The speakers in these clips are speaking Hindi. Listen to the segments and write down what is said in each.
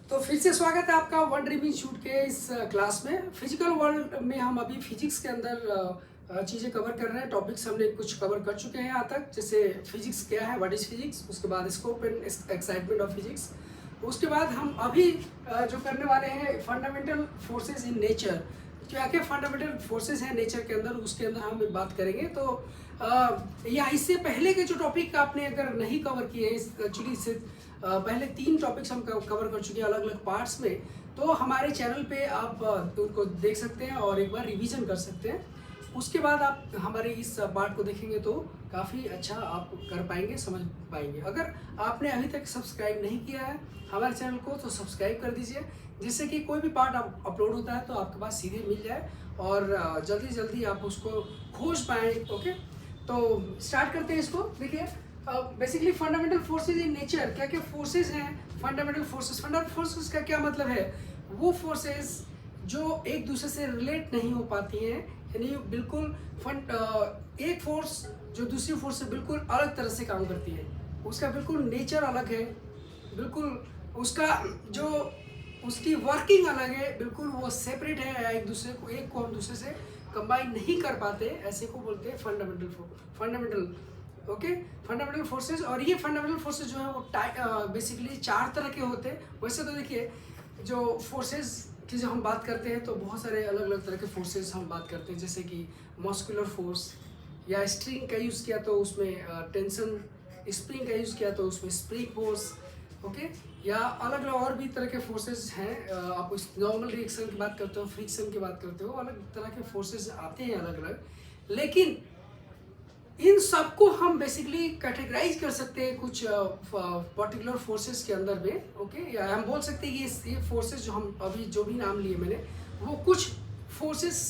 तो फिर से स्वागत है आपका वन ड्रीमिंग शूट के इस क्लास में। फिजिकल वर्ल्ड में हम अभी फिजिक्स के अंदर चीज़ें कवर कर रहे हैं। टॉपिक्स हमने कुछ कवर कर चुके हैं यहाँ तक, जैसे फिजिक्स क्या है, व्हाट इज फिजिक्स, उसके बाद scope and excitement of physics. उसके बाद हम अभी जो करने वाले हैं फंडामेंटल फोर्सेस इन नेचर। क्या क्या फंडामेंटल फोर्सेस हैं नेचर के अंदर, उसके अंदर हम बात करेंगे। तो या इससे पहले के जो टॉपिक आपने अगर नहीं कवर किए हैं, एक्चुअली इससे पहले 3 टॉपिक्स हम कवर कर चुके हैं अलग अलग पार्ट्स में, तो हमारे चैनल पे आप उनको देख सकते हैं और एक बार रिवीजन कर सकते हैं। उसके बाद आप हमारे इस पार्ट को देखेंगे तो काफ़ी अच्छा आप कर पाएंगे, समझ पाएंगे। अगर आपने अभी तक सब्सक्राइब नहीं किया है हमारे चैनल को तो सब्सक्राइब कर दीजिए, जिससे कि कोई भी पार्ट आप अपलोड होता है तो आपके पास सीधे मिल जाए और जल्दी जल्दी आप उसको खोज पाएँ। ओके, तो स्टार्ट करते हैं इसको। देखिए, basically fundamental forces in nature, क्या क्या फोर्सेस हैं फंडामेंटल फोर्सेस। फंडामेंटल फोर्सेस का क्या मतलब है? वो फोर्सेस जो एक दूसरे से रिलेट नहीं हो पाती हैं, यानी बिल्कुल एक फोर्स जो दूसरी फोर्स से बिल्कुल अलग तरह से काम करती है, उसका बिल्कुल नेचर अलग है, बिल्कुल उसका जो उसकी वर्किंग अलग है, बिल्कुल वो सेपरेट है। एक को हम दूसरे से कंबाइन नहीं कर पाते, ऐसे को बोलते हैं फंडामेंटल ओके, फंडामेंटल फोर्सेस। और ये फंडामेंटल फोर्सेस जो है वो बेसिकली 4 तरह के होते हैं। वैसे तो देखिए, जो फोर्सेस की जो हम बात करते हैं तो बहुत सारे अलग अलग तरह के फोर्सेस हम बात करते हैं, जैसे कि मस्कुलर फोर्स, या स्ट्रिंग का यूज़ किया तो उसमें टेंशन, स्प्रिंग का यूज़ किया तो उसमें स्प्रिंग फोर्स। ओके, या अलग अलग और भी तरह के फोर्सेस हैं। आप उस नॉर्मल रिएक्शन की बात करते हो, फ्रिक्शन की बात करते हो, अलग तरह के फोर्सेस आते हैं अलग अलग। लेकिन इन सबको हम बेसिकली कैटेगराइज कर सकते हैं कुछ पर्टिकुलर फोर्सेस के अंदर में। ओके, या हम बोल सकते हैं कि ये फोर्सेस जो हम अभी जो भी नाम लिए मैंने, वो कुछ फोर्सेस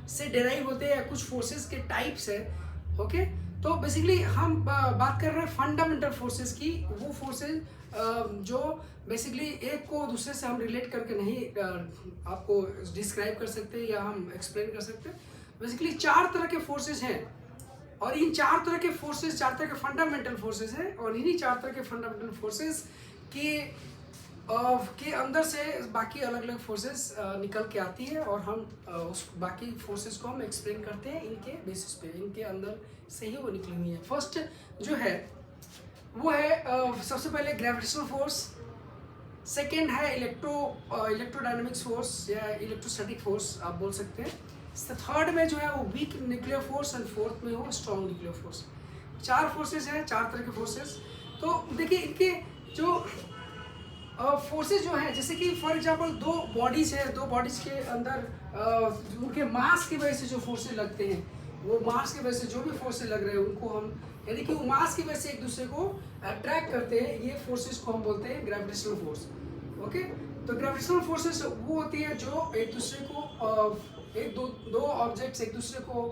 से डेराइव होते हैं या कुछ फोर्सेस के टाइप्स है। ओके, तो बेसिकली हम बात कर रहे हैं फंडामेंटल फोर्सेस की। वो फोर्सेस जो बेसिकली एक को दूसरे से हम रिलेट करके नहीं आपको डिस्क्राइब कर सकते या हम एक्सप्लेन कर सकते। बेसिकली 4 तरह के फोर्सेस हैं, और इन 4 तरह के फोर्सेस 4 तरह के फंडामेंटल फोर्सेस हैं, और इन्हीं 4 तरह के फंडामेंटल फोर्सेस के अंदर से बाकी अलग अलग फोर्सेस निकल के आती है, और हम उस बाकी फोर्सेस को हम एक्सप्लेन करते हैं इनके बेसिस पे, इनके अंदर से ही वो निकली हुई है। फर्स्ट जो है वो है सबसे पहले ग्रेविटेशनल फोर्स, सेकेंड है इलेक्ट्रोडायनेमिक्स फोर्स या इलेक्ट्रोस्टैटिक फोर्स आप बोल सकते हैं। थर्ड में जो है वो weak nuclear force, and fourth में हो स्ट्रॉन्ग न्यूक्लियर फोर्स। 4 फोर्सेस हैं, 4 तरह के फोर्सेस। तो देखिए, इनके जो फोर्सेस जो हैं, जैसे कि फॉर एग्जांपल 2 बॉडीज है, 2 बॉडीज के अंदर उनके मास की वजह से जो फोर्सेस लगते हैं, वो मास की वजह से जो भी फोर्सेस लग रहे हैं उनको हम, यानी कि वो मास की वजह से एक दूसरे को अट्रैक्ट करते हैं, ये फोर्सेस को हम बोलते हैं ग्रेविटेशनल फोर्स। ओके, तो ग्रेविटेशनल फोर्सेस वो होती है जो एक दूसरे को दो ऑब्जेक्ट्स एक दूसरे को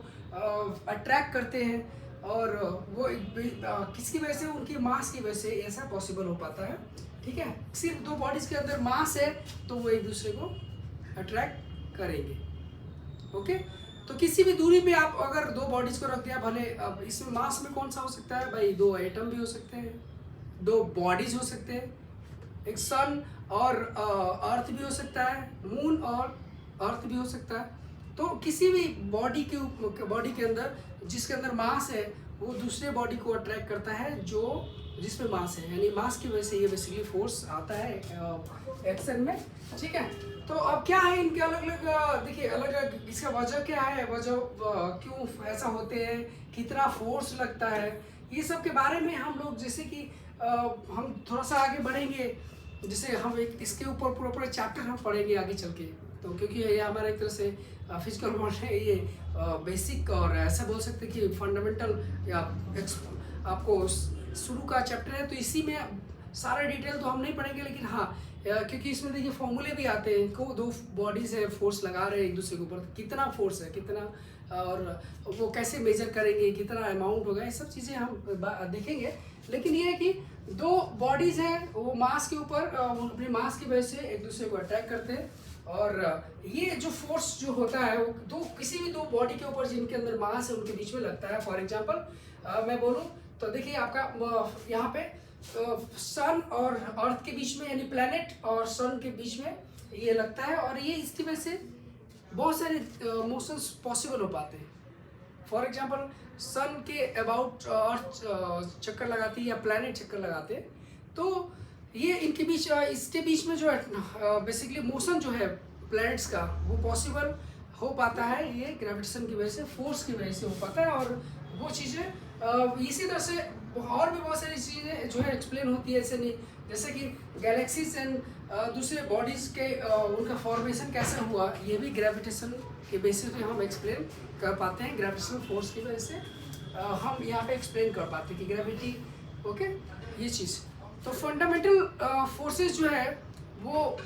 अट्रैक्ट करते हैं, और वो किसकी वजह से, उनकी मास की वजह से ऐसा पॉसिबल हो पाता है। ठीक है, सिर्फ 2 बॉडीज के अंदर मास है तो वो एक दूसरे को अट्रैक्ट करेंगे। ओके, तो किसी भी दूरी पे आप अगर 2 बॉडीज को रख दिया, भले अब इसमें मास में कौन सा हो सकता है भाई, 2 एटम भी हो सकते हैं, 2 बॉडीज हो सकते हैं, एक सन और अर्थ भी हो सकता है, मून और अर्थ भी हो सकता है। तो किसी भी बॉडी के अंदर जिसके अंदर मास है, वो दूसरे बॉडी को अट्रैक्ट करता है जो जिसमें मास है, यानी मास की वजह से ये बेसिकली फोर्स आता है एक्शन में। ठीक है, तो अब क्या है इनके अलग अलग, देखिए अलग अलग इसका वजह क्या है, वजह क्यों ऐसा होते हैं, कितना फोर्स लगता है, ये सब के बारे में हम लोग, जैसे कि हम थोड़ा सा आगे बढ़ेंगे, जैसे हम एक इसके ऊपर पूरा चैप्टर हम पढ़ेंगे आगे चल के। तो क्योंकि ये हमारा एक तरह से फिजिकल वर्ल्ड है, ये बेसिक और ऐसा बोल सकते हैं कि फंडामेंटल या आपको शुरू का चैप्टर है, तो इसी में सारा डिटेल तो हम नहीं पढ़ेंगे। लेकिन हाँ, क्योंकि इसमें देखिए फॉर्मूले भी आते हैं, को 2 बॉडीज है, फोर्स लगा रहे हैं एक दूसरे के ऊपर, कितना फोर्स है, कितना, और वो कैसे मेजर करेंगे, कितना अमाउंट होगा, ये सब चीज़ें हम देखेंगे। लेकिन ये है कि 2 बॉडीज हैं, वो मास के ऊपर अपनी मास की वजह से एक दूसरे को अट्रैक्ट करते हैं, और ये जो फोर्स जो होता है वो किसी भी 2 बॉडी के ऊपर जिनके अंदर मास है उनके बीच में लगता है। फॉर एग्जांपल मैं बोलूँ तो देखिए, आपका यहाँ पे सन और अर्थ के बीच में, यानी प्लैनेट और सन के बीच में ये लगता है, और ये इसकी वजह से बहुत सारे मोशंस पॉसिबल हो पाते हैं। फॉर एग्जांपल सन के अबाउट अर्थ चक्कर लगाती है या प्लैनेट चक्कर लगाते हैं, तो ये इनके बीच इसके बीच में जो है बेसिकली मोशन जो है प्लैनेट्स का, वो पॉसिबल हो पाता है ये ग्रेविटेशन की वजह से, फोर्स की वजह से हो पाता है। और वो चीज़ें इसी तरह से और भी बहुत सारी चीज़ें जो है एक्सप्लेन होती है, जैसे कि गैलेक्सीज एंड दूसरे बॉडीज़ के उनका फॉर्मेशन कैसे हुआ, ये भी ग्रेविटेशन के बेसिस पे हम एक्सप्लेन कर पाते हैं। ग्रेविटेशनल फोर्स की वजह से हम यहाँ पे एक्सप्लेन कर पाते हैं कि ग्रेविटी, ओके, ये चीज़। तो फंडामेंटल फोर्सेस जो है वो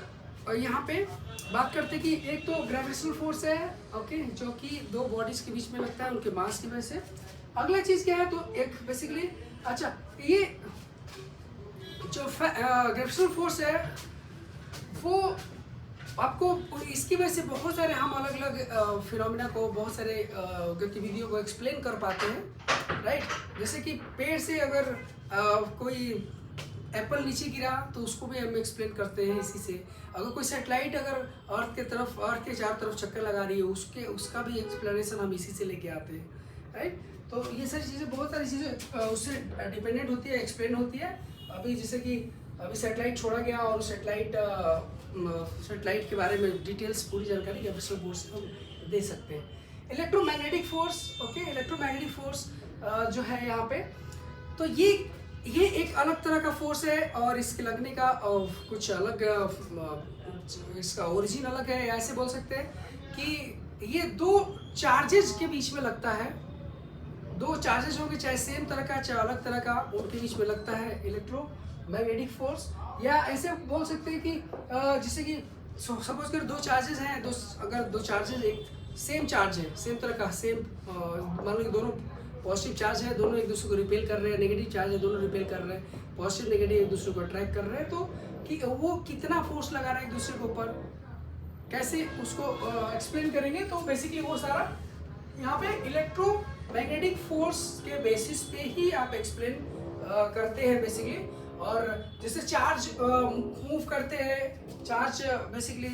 यहाँ पे बात करते हैं कि एक तो ग्रेविटेशनल फोर्स है, ओके, जो कि दो बॉडीज के बीच में लगता है उनके मास की वजह से। अगला चीज़ क्या है, तो एक बेसिकली, अच्छा, ये जो ग्रेविटेशनल फोर्स है वो आपको इसकी वजह से बहुत सारे हम अलग अलग फिनोमिना को, बहुत सारे गतिविधियों को एक्सप्लेन कर पाते हैं, राइट। जैसे कि पेड़ से अगर कोई एप्पल नीचे गिरा तो उसको भी हम एक्सप्लेन करते हैं इसी से। अगर कोई सैटेलाइट अगर अर्थ के चारों तरफ चक्कर लगा रही है, उसका भी एक्सप्लेनेशन हम इसी से लेके आते हैं, राइट। तो ये सारी चीज़ें, बहुत सारी चीज़ें उससे डिपेंडेंट होती है, एक्सप्लेन होती है। अभी जैसे कि अभी सैटेलाइट छोड़ा गया और सैटेलाइट के बारे में डिटेल्स, पूरी जानकारी ग्रेविटेशनल फोर्स से हम दे सकते हैं। Electromagnetic force, okay, electromagnetic force जो है यहाँ पे, तो ये एक अलग तरह का फोर्स है, और इसके लगने का कुछ अलग, इसका ओरिजिन अलग है, या ऐसे बोल सकते हैं कि ये दो चार्जेस के बीच में लगता है। दो चार्जेस होंगे, चाहे सेम तरह का चाहे अलग तरह का, उनके बीच में लगता है इलेक्ट्रोमैग्नेटिक फोर्स। या ऐसे बोल सकते हैं कि जैसे कि सपोज करो दो चार्जेस हैं, अगर दो चार्जेस एक सेम चार्ज है, सेम तरह का, मान लो कि दोनों पॉजिटिव चार्ज है, दोनों एक दूसरे को रिपेल कर रहे हैं, नेगेटिव चार्ज है, दोनों रिपेल कर रहे हैं, पॉजिटिव नेगेटिव एक दूसरे को अट्रैक्ट कर रहे हैं, तो कि वो कितना फोर्स लगा रहा है एक दूसरे के ऊपर, कैसे उसको एक्सप्लेन करेंगे। तो बेसिकली वो सारा यहाँ पे इलेक्ट्रोमैग्नेटिक फोर्स के बेसिस पे ही आप एक्सप्लेन करते हैं बेसिकली। और जैसे चार्ज मूव करते हैं, चार्ज बेसिकली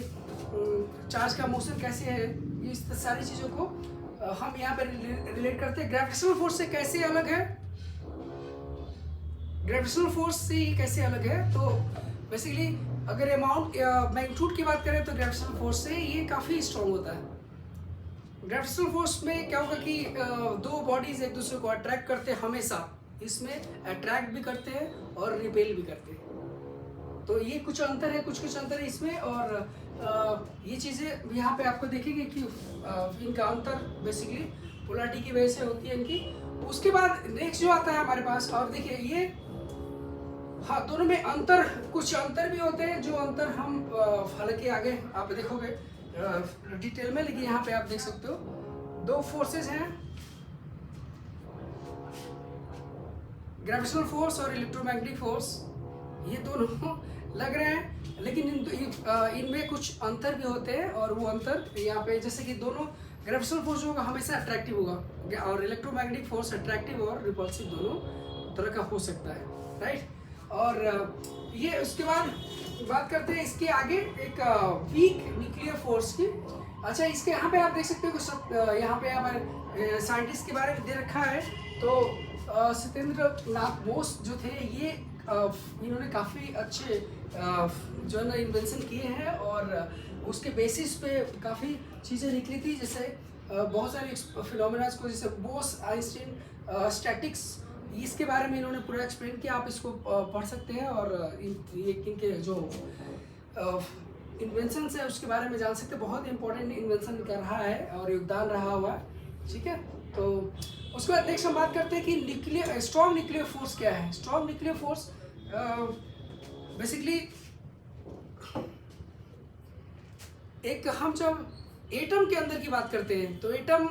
चार्ज का मोशन कैसे है, ये इस सारी चीज़ों को हम यहाँ पर रिलेट करते हैं। ग्रेविटेशनल फोर्स से कैसे अलग है, ग्रेविटेशनल फोर्स से कैसे अलग है, तो बेसिकली अगर अमाउंट मैग्नीट्यूड की बात करें तो ग्रेविटेशनल फोर्स से ये काफ़ी स्ट्रॉन्ग होता है। ग्रेविटेशनल फोर्स में क्या होगा कि दो बॉडीज एक दूसरे को अट्रैक्ट करते हैं हमेशा, इसमें अट्रैक्ट भी करते हैं और रिपेल भी करते हैं। तो ये कुछ अंतर है, कुछ अंतर है इसमें। और ये चीज़ें यहाँ पे आपको देखेंगे कि इनका अंतर बेसिकली पोलैरिटी की वजह से होती है इनकी। उसके बाद नेक्स्ट जो आता है हमारे पास, और देखिए ये, हाँ, दोनों में अंतर, कुछ अंतर भी होते हैं, जो अंतर हम हालांकि आगे आप देखोगे डिटेल में, लेकिन यहाँ पे आप देख सकते हो दो फोर्सेस हैं, ग्रेविटेशनल फोर्स और इलेक्ट्रोमैग्नेटिक फोर्स, ये दोनों लग रहे हैं, लेकिन इनमें कुछ अंतर भी होते हैं। और वो अंतर यहाँ पे, जैसे कि दोनों ग्रेविटेशनल फोर्स होगा हमेशा अट्रैक्टिव होगा, और इलेक्ट्रोमैग्नेटिक फोर्स अट्रैक्टिव और रिपल्सिव दोनों तरह का हो सकता है, राइट। और ये उसके बाद बात करते हैं इसके आगे एक वीक न्यूक्लियर फोर्स की। अच्छा, इसके यहाँ पे आप देख सकते हो कि यहाँ पे हमारे साइंटिस्ट के बारे में दे रखा है। तो सत्येंद्र नाथ बोस जो थे, ये इन्होंने काफ़ी अच्छे जो है ना इन्वेंशन किए हैं, और उसके बेसिस पे काफ़ी चीज़ें निकली थी, जैसे बहुत सारे फिनोमेनास को, जैसे बोस आइंस्टीन स्टैटिक्स, इसके बारे में इन्होंने पूरा एक्सप्लेन किया। आप इसको पढ़ सकते हैं, और इनके जो इन्वेंशंस है उसके बारे में जान सकते हैं। बहुत इंपॉर्टेंट इन्वेंशन कर रहा है और योगदान रहा हुआ है, ठीक है। तो उसके बाद नेक्स्ट हम बात करते हैं कि स्ट्रॉन्ग न्यूक्लियर फोर्स क्या है। स्ट्रॉन्ग न्यूक्लियर फोर्स बेसिकली एक, हम जब एटम के अंदर की बात करते हैं तो एटम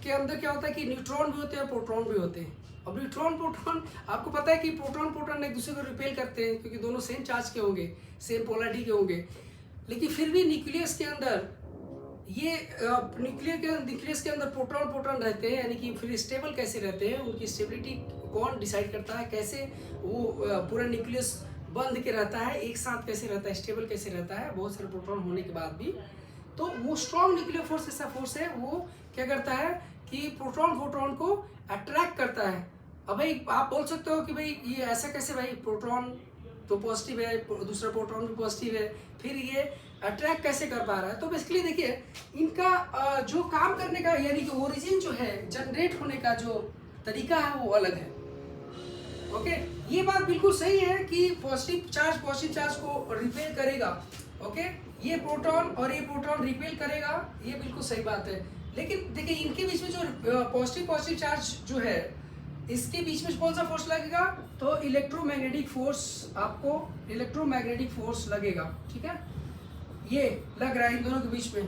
के अंदर क्या होता है कि न्यूट्रॉन भी होते हैं, प्रोटॉन भी होते हैं। अब न्यूट्रॉन प्रोटॉन, आपको पता है कि प्रोटॉन एक दूसरे को रिपेल करते हैं, क्योंकि दोनों सेम चार्ज के होंगे, सेम पोलैरिटी के होंगे, लेकिन फिर भी न्यूक्लियस के अंदर ये न्यूक्लियस के अंदर प्रोटॉन रहते हैं, यानी कि फिर स्टेबल कैसे रहते हैं, उनकी स्टेबिलिटी कौन डिसाइड करता है, कैसे वो पूरा न्यूक्लियस बंध के रहता है, एक साथ कैसे रहता है, स्टेबल कैसे रहता है बहुत सारे प्रोटॉन होने के बाद भी। तो वो स्ट्रॉन्ग न्यूक्लियर फोर्स ऐसा फोर्स है, वो क्या करता है कि प्रोटॉन फोटोन को अट्रैक्ट करता है। अब भाई आप बोल सकते हो कि भाई ये ऐसा कैसे, भाई प्रोटॉन तो पॉजिटिव है, दूसरा प्रोटॉन भी पॉजिटिव है, फिर ये अट्रैक्ट कैसे कर पा रहा है। तो बेसिकली देखिए इनका जो काम करने का यानी कि ओरिजिन जो है, जनरेट होने का जो तरीका है वो अलग है। ओके, ये बात बिल्कुल सही है कि पॉजिटिव चार्ज को रिपेल करेगा। ओके, ये प्रोटॉन और ये प्रोटॉन रिपेल करेगा, ये बिल्कुल सही बात है। लेकिन देखिए इनके बीच में जो पॉजिटिव चार्ज जो है, इसके बीच में कौन सा फोर्स लगेगा, तो इलेक्ट्रोमैग्नेटिक फोर्स, आपको इलेक्ट्रोमैग्नेटिक फोर्स लगेगा। ठीक है, ये लग रहा है इन दोनों के बीच में।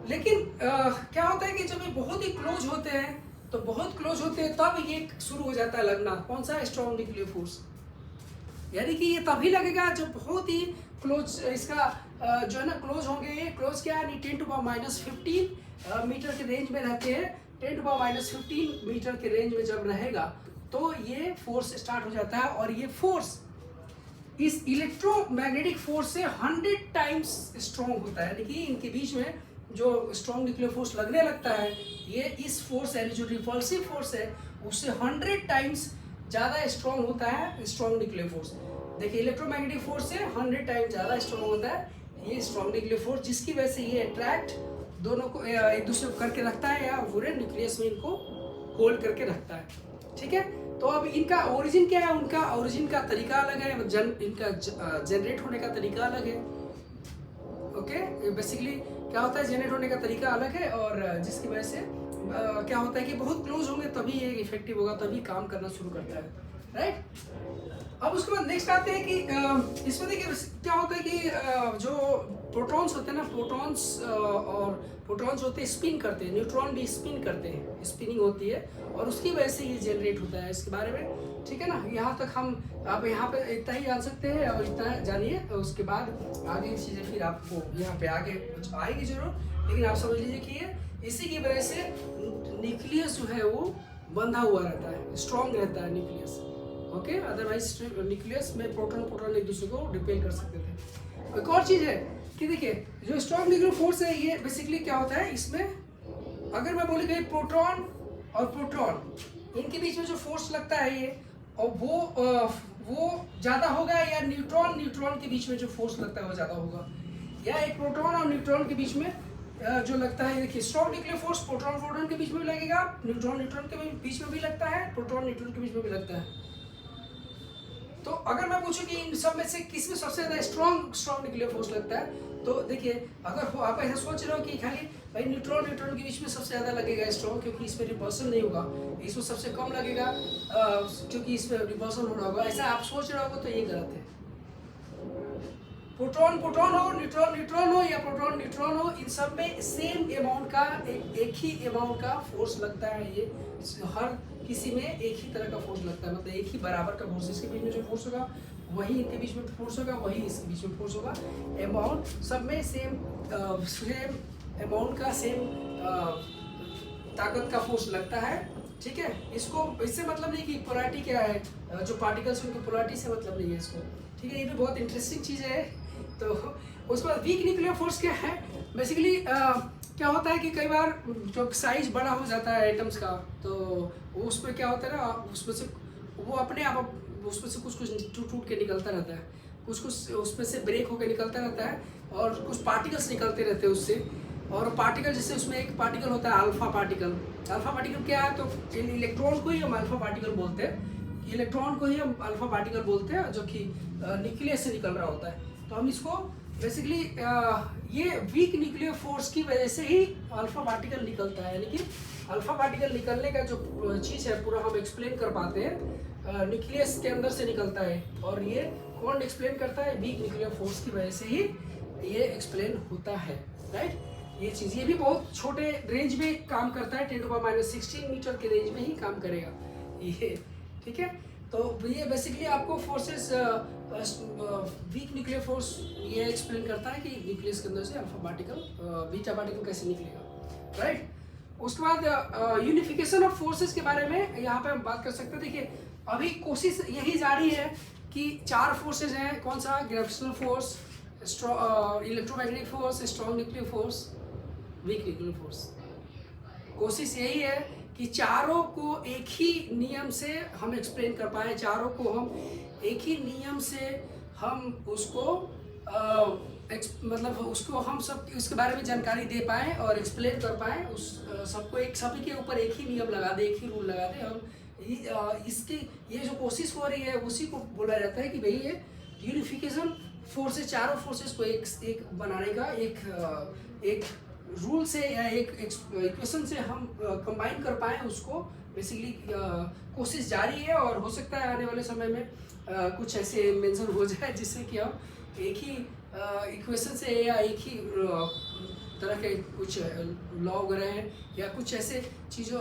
लेकिन क्या होता है कि जब ये बहुत ही क्लोज होते हैं, तो बहुत क्लोज होते हैं तब ये शुरू हो जाता है लगना, कौन सा, स्ट्रॉन्ग न्यूक्लियर फोर्स। यानी कि ये तभी लगेगा जब बहुत ही क्लोज इसका जो है ना क्लोज होंगे। ये क्लोज क्या है, 10⁻⁻15 मीटर के रेंज में रहते हैं। 10⁻⁻15 मीटर के रेंज में जब रहेगा तो ये फोर्स स्टार्ट हो जाता है, और ये फोर्स इस इलेक्ट्रोमैग्नेटिक फोर्स से 100 टाइम्स स्ट्रॉन्ग होता है। देखिए इनके बीच में जो स्ट्रॉन्ग न्यूक्लियर फोर्स लगने लगता है, ये इस फोर्स यानी जो रिपल्सिव फोर्स है उससे 100 टाइम्स ज़्यादा स्ट्रॉन्ग होता है स्ट्रॉन्ग न्यूक्लियर फोर्स। देखिए इलेक्ट्रोमैग्नेटिक फोर्स से 100 टाइम्स ज़्यादा स्ट्रॉन्ग होता है ये स्ट्रॉन्ग न्यूक्लियर फोर्स, जिसकी वजह से ये अट्रैक्ट दोनों को एक दूसरे को करके रखता है, या पूरे न्यूक्लियस में इनको होल्ड करके रखता है। ठीक है, तो अब इनका ओरिजिन क्या है, उनका ओरिजिन का तरीका अलग है, इनका जनरेट होने का तरीका अलग है। ओके, बेसिकली क्या होता है, जनरेट होने का तरीका अलग है, और जिसकी वजह से क्या होता है कि बहुत क्लोज होंगे तभी ये इफेक्टिव होगा, तभी काम करना शुरू करता है। राइट, अब उसके बाद नेक्स्ट आते हैं कि इसमें देखिए क्या होता है कि जो प्रोटॉन्स होते हैं ना, प्रोटॉन्स और प्रोटॉन्स होते हैं स्पिन करते हैं, न्यूट्रॉन भी स्पिन करते हैं, स्पिनिंग होती है, और उसकी वजह से ये जनरेट होता है। इसके बारे में ठीक है ना, यहाँ तक हम आप यहाँ पे इतना ही जान सकते हैं, और इतना जानिए, उसके बाद आगे की चीज़ें फिर आपको यहाँ पे आगे कुछ आएगी जरूर। लेकिन आप समझ लीजिए कि ये इसी की वजह से न्यूक्लियस जो है वो बंधा हुआ रहता है, स्ट्रॉन्ग रहता है न्यूक्लियस। ओके, अदरवाइज न्यूक्लियस में प्रोटॉन एक दूसरे को रिपेल कर सकते थे। एक और चीज़ है कि देखिए जो स्ट्रॉन्ग न्यूक्लियर फोर्स है, ये बेसिकली क्या होता है, इसमें अगर मैं बोलूँ कि प्रोटॉन और प्रोटॉन इनके बीच में जो फोर्स लगता है ये, और वो ज़्यादा होगा, या न्यूट्रॉन के बीच में जो फोर्स लगता है वो ज़्यादा होगा, या एक प्रोटॉन और न्यूट्रॉन के बीच में जो लगता है। देखिए स्ट्रॉन्ग न्यूक्लियर फोर्स प्रोटॉन के बीच में भी लगेगा, न्यूट्रॉन के बीच में भी लगता है, प्रोटॉन न्यूट्रॉन के बीच में भी लगता है। तो अगर मैं पूछूं कि इन सब में से किस में सबसे ज़्यादा स्ट्रॉन्ग न्यूक्लियर फोर्स लगता है, तो देखिए अगर आप ऐसा सोच रहे हो कि खाली भाई न्यूट्रॉन के बीच में सबसे ज़्यादा लगेगा स्ट्रॉन्ग, क्योंकि इसमें रिपल्सन नहीं होगा, इसमें सबसे कम लगेगा क्योंकि इसमें रिपल्सन हो रहा होगा, ऐसा आप सोच रहे होगा तो ये गलत है। प्रोटॉन हो, न्यूट्रॉन हो, या प्रोटॉन न्यूट्रॉन हो, इन सब में सेम अमाउंट का एक ही अमाउंट का फोर्स लगता है। ये हर किसी में एक ही तरह का फोर्स लगता है, मतलब एक ही बराबर का फोर्स, इसके बीच में जो फोर्स होगा वही इनके बीच में फोर्स होगा, वही इसके बीच में फोर्स होगा। अमाउंट सब में सेम अमाउंट का सेम ताकत का फोर्स लगता है। ठीक है, इससे मतलब नहीं कि पोलैरिटी क्या है, जो पार्टिकल्स उनकी पोलैरिटी से मतलब नहीं है इसको। ठीक है, ये भी बहुत इंटरेस्टिंग चीज़ है। तो उसके बाद वीक न्यूक्लियर फोर्स क्या है, बेसिकली क्या होता है कि कई बार जो साइज बड़ा हो जाता है एटम्स का, तो उसमें क्या होता है ना, उसमें से वो अपने आप उसमें से कुछ टूट के निकलता रहता है, कुछ उसमें से ब्रेक होकर निकलता रहता है, और कुछ पार्टिकल्स निकलते रहते हैं उससे। और पार्टिकल जैसे उसमें एक पार्टिकल होता है अल्फा पार्टिकल। अल्फा पार्टिकल क्या है, तो इलेक्ट्रॉन को ही हम अल्फा पार्टिकल बोलते हैं, इलेक्ट्रॉन को ही हम अल्फा पार्टिकल बोलते हैं, जो कि न्यूक्लियस से निकल रहा होता है। तो हम इसको बेसिकली ये वीक न्यूक्लियर फोर्स की वजह से ही अल्फा पार्टिकल निकलता है, यानी कि अल्फा पार्टिकल निकलने का जो चीज़ है पूरा हम एक्सप्लेन कर पाते हैं, न्यूक्लियस के अंदर से निकलता है, और ये कौन एक्सप्लेन करता है, वीक न्यूक्लियर फोर्स की वजह से ही ये एक्सप्लेन होता है। राइट, ये चीज़ ये भी बहुत छोटे रेंज में काम करता है, 10⁻16 मीटर के रेंज में ही काम करेगा ये। ठीक है, तो ये बेसिकली आपको फोर्सेस वीक न्यूक्लियर फोर्स ये एक्सप्लेन करता है कि न्यूक्लियस के अंदर से अल्फा पार्टिकल बीटा पार्टिकल कैसे निकलेगा। राइट, उसके बाद यूनिफिकेशन ऑफ फोर्सेस के बारे में यहाँ पे हम बात कर सकते हैं। देखिए अभी कोशिश यही जारी है कि 4 फोर्सेज हैं, कौन सा? Gravitational force, electromagnetic force, strong nuclear force, weak nuclear force. कोशिश यही है कि चारों को एक ही नियम से हम एक्सप्लेन कर पाए, चारों को हम एक ही नियम से हम उसको मतलब उसको हम सब उसके बारे में जानकारी दे पाएँ और एक्सप्लेन कर पाएँ, उस सबको एक सभी के ऊपर एक ही नियम लगा दे, एक ही रूल लगा दे। हम इसकी ये जो कोशिश हो रही है उसी को बोला जाता है कि भाई ये यूनिफिकेशन फोर्सेस, चारों फोर्सेस को एक बनाने का एक रूल से या एक इक्वेशन से हम कंबाइन कर पाएँ, उसको बेसिकली कोशिश जारी है। और हो सकता है आने वाले समय में कुछ ऐसे मेंशन हो जाए जिससे कि हम एक ही इक्वेशन से या एक ही तरह के कुछ लॉ वगैरह हैं या कुछ ऐसे चीज़ों,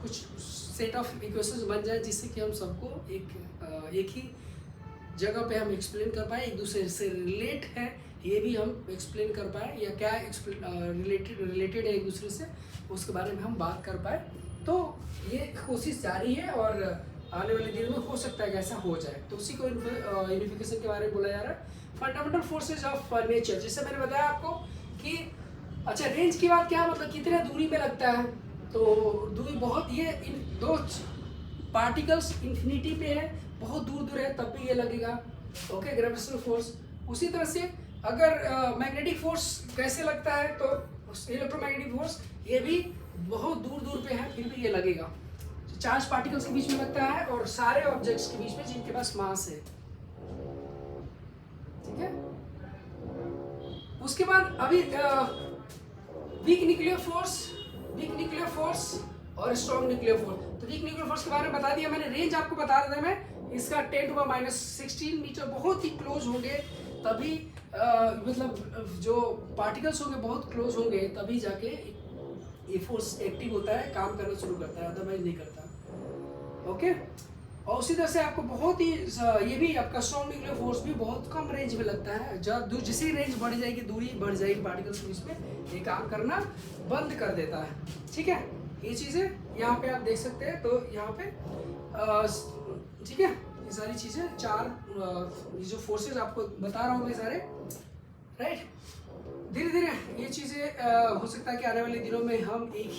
कुछ सेट ऑफ इक्वेशंस बन जाए जिससे कि हम सबको एक ही जगह पे हम एक्सप्लेन कर पाए, एक दूसरे से रिलेट है ये भी हम एक्सप्लेन कर पाए, या क्या रिलेटेड है एक दूसरे से उसके बारे में हम बात कर पाए। तो ये कोशिश जारी है और आने वाले दिन में हो सकता है कि ऐसा हो जाए। तो उसी को यूनिफिकेशन के बारे में बोला जा रहा है। फंडामेंटल फोर्सेज ऑफ नेचर, जैसे मैंने बताया आपको कि अच्छा रेंज की बात क्या मतलब कितने दूरी में लगता है, तो दूरी बहुत, ये इन दो पार्टिकल्स इन्फिनिटी पे है, बहुत दूर दूर है तब भी ये लगेगा। Okay, gravitational force. उसी तरह से अगर मैग्नेटिक फोर्स कैसे लगता है, तो इलेक्ट्रोमैग्नेटिक फोर्स ये भी बहुत दूर दूर पे है फिर भी ये लगेगा। चार्ज पार्टिकल्स के बीच में लगता है और सारे ऑब्जेक्ट्स के बीच में जिनके पास मास है। ठीक है, उसके बाद अभी वीक न्यूक्लियर फोर्स और स्ट्रॉन्ग न्यूक्लियर फोर्स। तो वीक न्यूक्लियर फोर्स के बारे में बता दिया मैंने, रेंज आपको बता देता मैं, इसका 10⁻16 मीटर बहुत ही क्लोज होंगे तभी मतलब जो पार्टिकल्स होंगे बहुत क्लोज होंगे तभी जाके ये फोर्स एक्टिव होता है, काम करना शुरू करता है, अदरवाइज नहीं करता। ओके, और उसी तरह से आपको बहुत ही ये भी आपका स्ट्रॉन्ग न्यूक्लियर फोर्स भी बहुत कम रेंज में लगता है। जब जैसे रेंज बढ़ जाएगी, दूरी बढ़ जाएगी पार्टिकल्स के बीच में, ये काम करना बंद कर देता है। ठीक है, ये चीज़ें यहाँ पे आप देख सकते हैं। तो यहाँ पे ठीक है, ये सारी चीज़ें चार ये जो फोर्सेज आपको बता रहा हूँ मैं सारे, राइट। धीरे धीरे ये चीज़ें हो सकता है कि आने वाले दिनों में हम एक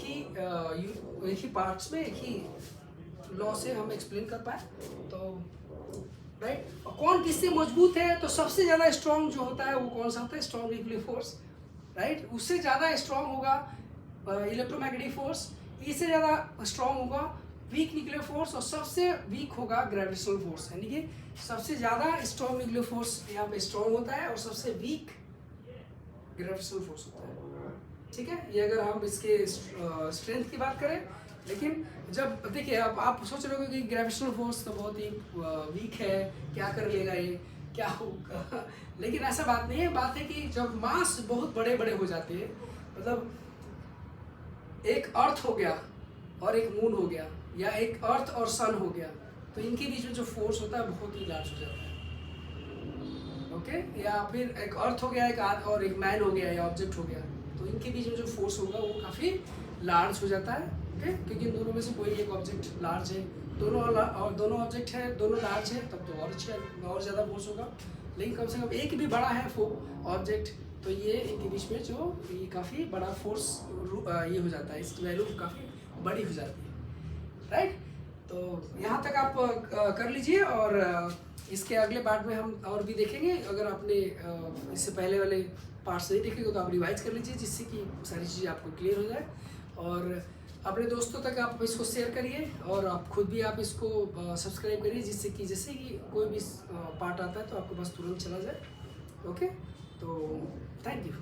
ही पार्ट्स में एक ही लॉ से हम एक्सप्लेन कर पाए। तो राइट, और कौन किससे मजबूत है, तो सबसे ज़्यादा स्ट्रॉन्ग जो होता है वो कौन सा होता है? Strong nuclear force, right. उससे ज़्यादा स्ट्रॉन्ग होगा इलेक्ट्रोमैग्नेटिक फोर्स, इससे ज़्यादा स्ट्रॉन्ग होगा वीक न्यूक्लियर फोर्स, और सबसे वीक होगा ग्रेविटेशनल फोर्स। यानी कि सबसे ज़्यादा स्ट्रॉन्ग न्यूक्लियर फोर्स यहाँ पे स्ट्रॉन्ग होता है और सबसे वीक ग्रेविटेशनल फोर्स होता है। ठीक है, ये अगर हम इसके स्ट्रेंथ की बात करें। लेकिन जब देखिए आप सोच रहे हो कि ग्रेविटेशनल फोर्स तो बहुत ही वीक है, क्या कर लेगा ये, क्या होगा लेकिन ऐसा बात नहीं है। बात है कि जब मास बहुत बड़े बड़े हो जाते हैं, मतलब एक अर्थ हो गया और एक मून हो गया, या एक अर्थ और सन हो गया, तो इनके बीच में जो फोर्स होता है बहुत ही लार्ज हो जाता है। ओके, या फिर एक अर्थ हो गया एक और एक मैन हो गया या ऑब्जेक्ट हो गया, तो इनके बीच में जो फोर्स होगा वो काफ़ी लार्ज हो जाता है। ओके, क्योंकि इन दोनों में से कोई एक ऑब्जेक्ट लार्ज है, दोनों ऑब्जेक्ट है, दोनों लार्ज है, तब तो और अच्छा और ज़्यादा फोर्स होगा। लेकिन कम से कम एक भी बड़ा है ऑब्जेक्ट, तो ये इनके बीच में जो ये काफ़ी बड़ा फोर्स ये हो जाता है, इसकी वैल्यू काफ़ी बड़ी हो जाती है, राइट। तो यहाँ तक आप कर लीजिए, और इसके अगले पार्ट में हम और भी देखेंगे। अगर आपने इससे पहले वाले पार्ट्स नहीं देखेंगे तो आप रिवाइज कर लीजिए, जिससे कि सारी चीज़ें आपको क्लियर हो जाए। और अपने दोस्तों तक आप इसको शेयर करिए, और आप खुद भी आप इसको सब्सक्राइब करिए, जिससे कि जैसे कि कोई भी पार्ट आता है तो आपके पास तुरंत चला जाए। ओके, तो थैंक यू।